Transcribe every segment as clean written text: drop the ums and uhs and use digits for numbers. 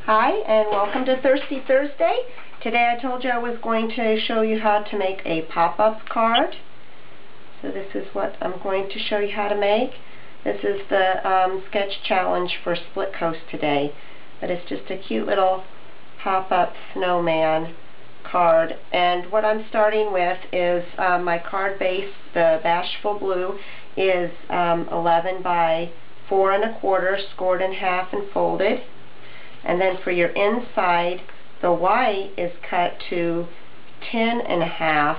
Hi, and welcome to Thirsty Thursday. Today I told you I was going to show you how to make a pop-up card. So this is what I'm going to show you how to make. This is the sketch challenge for Split Coast today. But it's just a cute little pop-up snowman card. And what I'm starting with is my card base, the Bashful Blue, is 11 by 4 1/4, scored in half and folded. And then for your inside, the white is cut to 10 1/2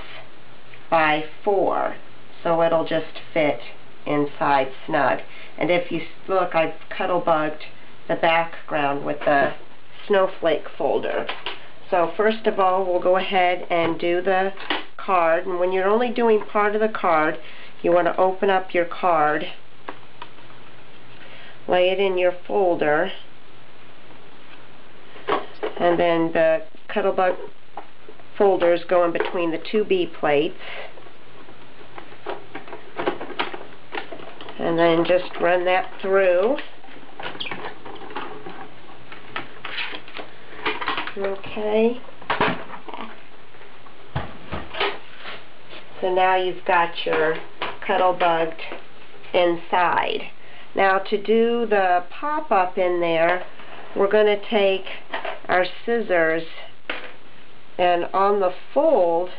by 4, so it'll just fit inside snug. And if you look, I've cuddle-bugged the background with the snowflake folder. So first of all, we'll go ahead and do the card. And when you're only doing part of the card, you want to open up your card, lay it in your folder, and then the Cuddlebug folders go in between the two B plates, and then just run that through. Okay, so now you've got your Cuddlebugged inside. Now to do the pop-up in there, we're going to take our scissors, and on the fold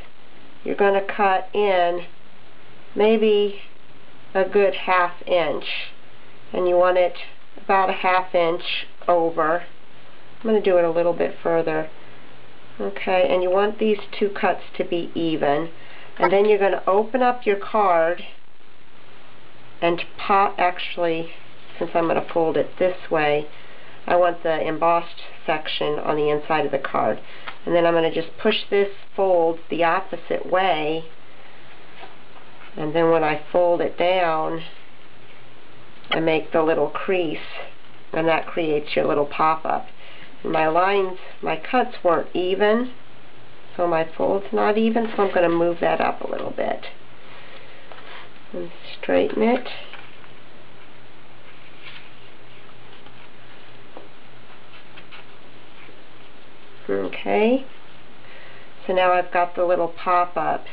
you're going to cut in maybe a good 1/2 inch, and you want it about a 1/2 inch over. I'm going to do it a little bit further. Okay, and you want these two cuts to be even, and then you're going to open up your card and pop, actually, since I'm going to fold it this way, I want the embossed section on the inside of the card. And then I'm going to just push this fold the opposite way, and then when I fold it down, I make the little crease, and that creates your little pop-up. My lines, my cuts weren't even, so my fold's not even, so I'm going to move that up a little bit and straighten it. Okay, so now I've got the little pop-up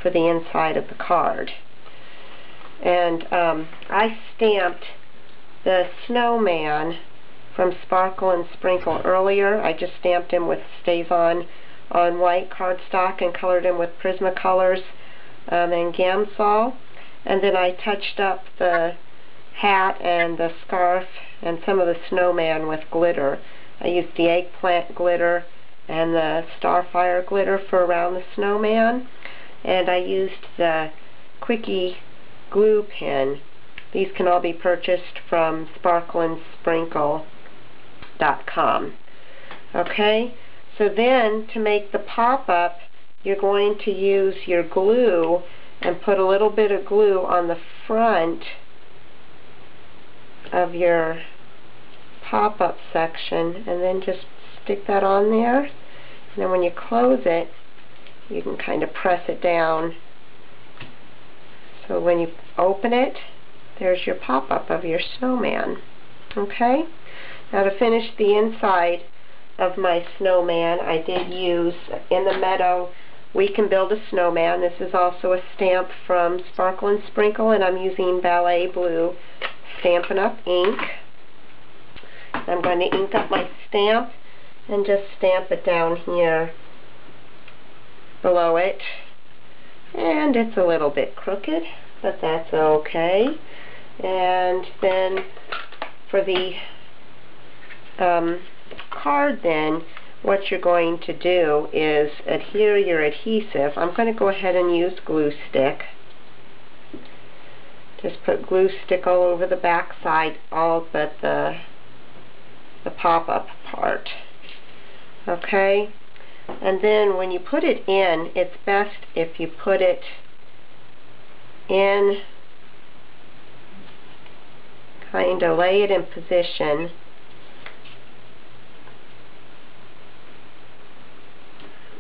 for the inside of the card. And I stamped the snowman from Sparkle and Sprinkle earlier. I just stamped him with Stays-On on white cardstock and colored him with Prismacolors and Gamsol. And then I touched up the hat and the scarf and some of the snowman with glitter. I used the eggplant glitter and the starfire glitter for around the snowman, and I used the Quickie glue pen. These can all be purchased from sparkleandsprinkle.com. Okay, so then to make the pop-up, you're going to use your glue and put a little bit of glue on the front of your pop-up section, and then just stick that on there, and then when you close it, you can kind of press it down, so when you open it, there's your pop-up of your snowman. Okay, now to finish the inside of my snowman, I did use In the Meadow We Can Build a Snowman. This is also a stamp from Sparkle and Sprinkle, and I'm using Ballet Blue Stampin' Up! Ink. I'm going to ink up my stamp and just stamp it down here below it. And it's a little bit crooked, but that's okay. And then for the card then, what you're going to do is adhere your adhesive. I'm going to go ahead and use glue stick. Just put glue stick all over the back side, all but the pop-up part. Okay, and then when you put it in, it's best if you put it in, kind of lay it in position,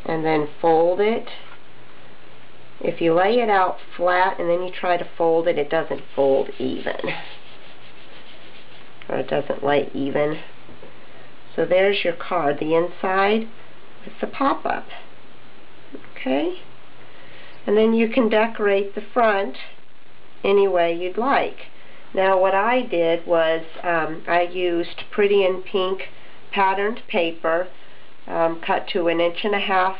and then fold it. If you lay it out flat and then you try to fold it, it doesn't fold even, or it doesn't lay even. So there's your card, the inside with the pop-up. Okay? And then you can decorate the front any way you'd like. Now what I did was I used Pretty in Pink patterned paper, cut to 1.5 inches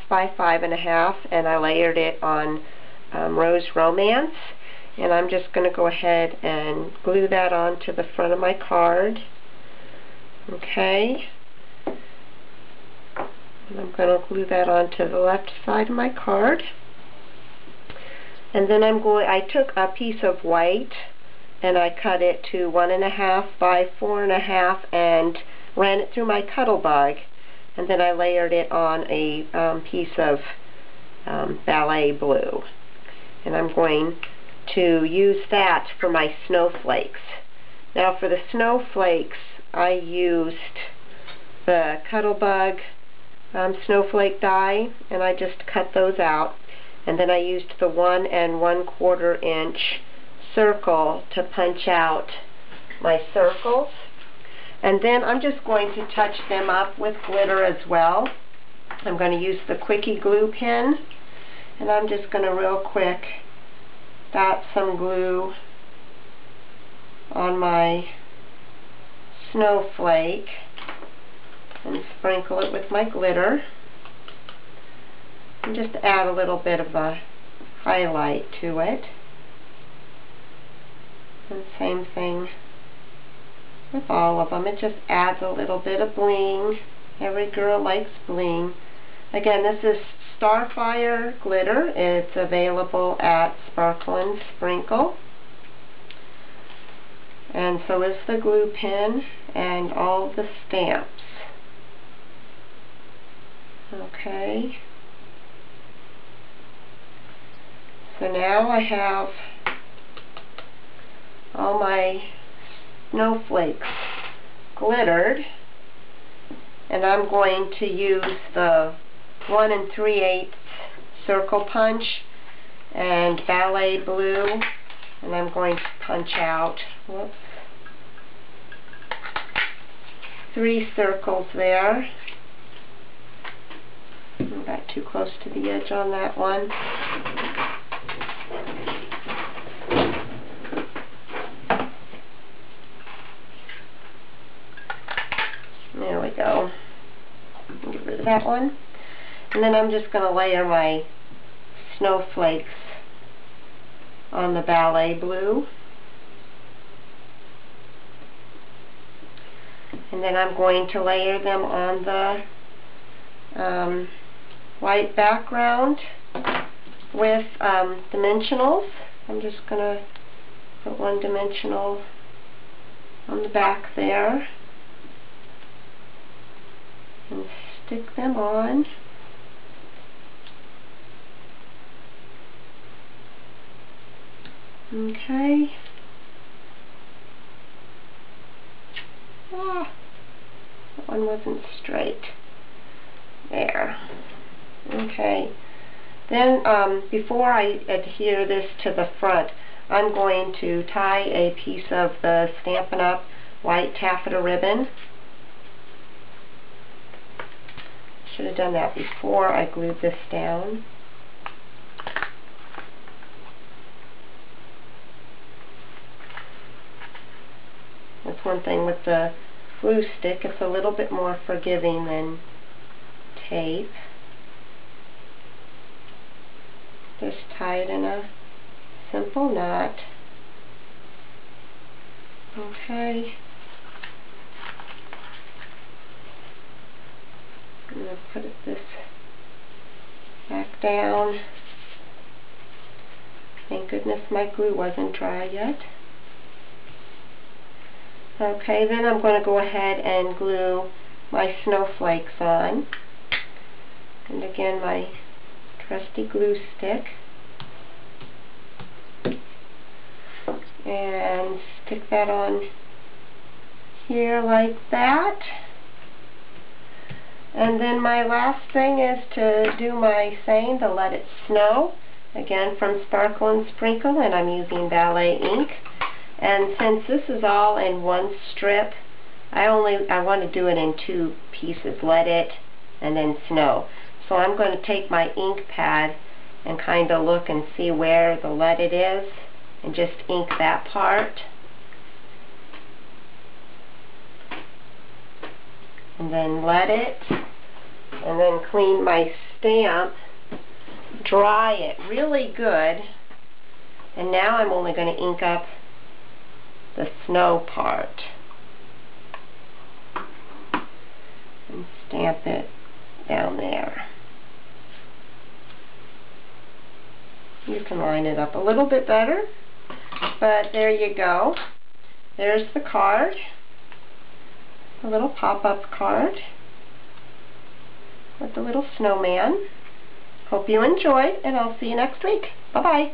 by 5.5 inches, and I layered it on Rose Romance. And I'm just going to go ahead and glue that onto the front of my card. Okay. And I'm going to glue that onto the left side of my card. And then I took a piece of white and I cut it to 1.5 inches by 4.5 inches and ran it through my Cuttlebug. And then I layered it on a piece of ballet blue. And I'm going to use that for my snowflakes. Now for the snowflakes, I used the Cuttlebug snowflake die, and I just cut those out. And then I used the 1 1/4 inch circle to punch out my circles. And then I'm just going to touch them up with glitter as well. I'm going to use the Quickie glue pen, and I'm just going to real quick dot some glue on my snowflake and sprinkle it with my glitter, and just add a little bit of a highlight to it. And same thing with all of them. It just adds a little bit of bling. Every girl likes bling. Again, this is Starfire glitter. It's available at Sparkle and Sprinkle. And so is the glue pen and all the stamps. Okay. So now I have all my snowflakes glittered, and I'm going to use the 1 3/8 circle punch and ballet blue, and I'm going to punch out 3 circles there. I got too close to the edge on that one. There we go. Get rid of that one. And then I'm just going to layer my snowflakes on the ballet blue. And then I'm going to layer them on the white background with dimensionals. I'm just going to put 1 dimensional on the back there and stick them on. Okay. That one wasn't straight. There. Okay. Then before I adhere this to the front, I'm going to tie a piece of the Stampin' Up! White taffeta ribbon. Should have done that before I glued this down. That's one thing with the glue stick, it's a little bit more forgiving than tape. Just tie it in a simple knot. Okay. I'm going to put this back down. Thank goodness my glue wasn't dry yet. Okay, then I'm going to go ahead and glue my snowflakes on. And again, my trusty glue stick. And stick that on here like that. And then my last thing is to do my saying to Let It Snow. Again, from Sparkle and Sprinkle, and I'm using ballet ink. And since this is all in one strip, I want to do it in 2 pieces, Let It and then Snow. So I'm going to take my ink pad and kind of look and see where the Let It is and just ink that part. And then Let It, and then clean my stamp, dry it really good, and now I'm only going to ink up the Snow part and stamp it down there. You can line it up a little bit better, but there you go. There's the card, a little pop-up card with the little snowman. Hope you enjoyed, and I'll see you next week. Bye-bye.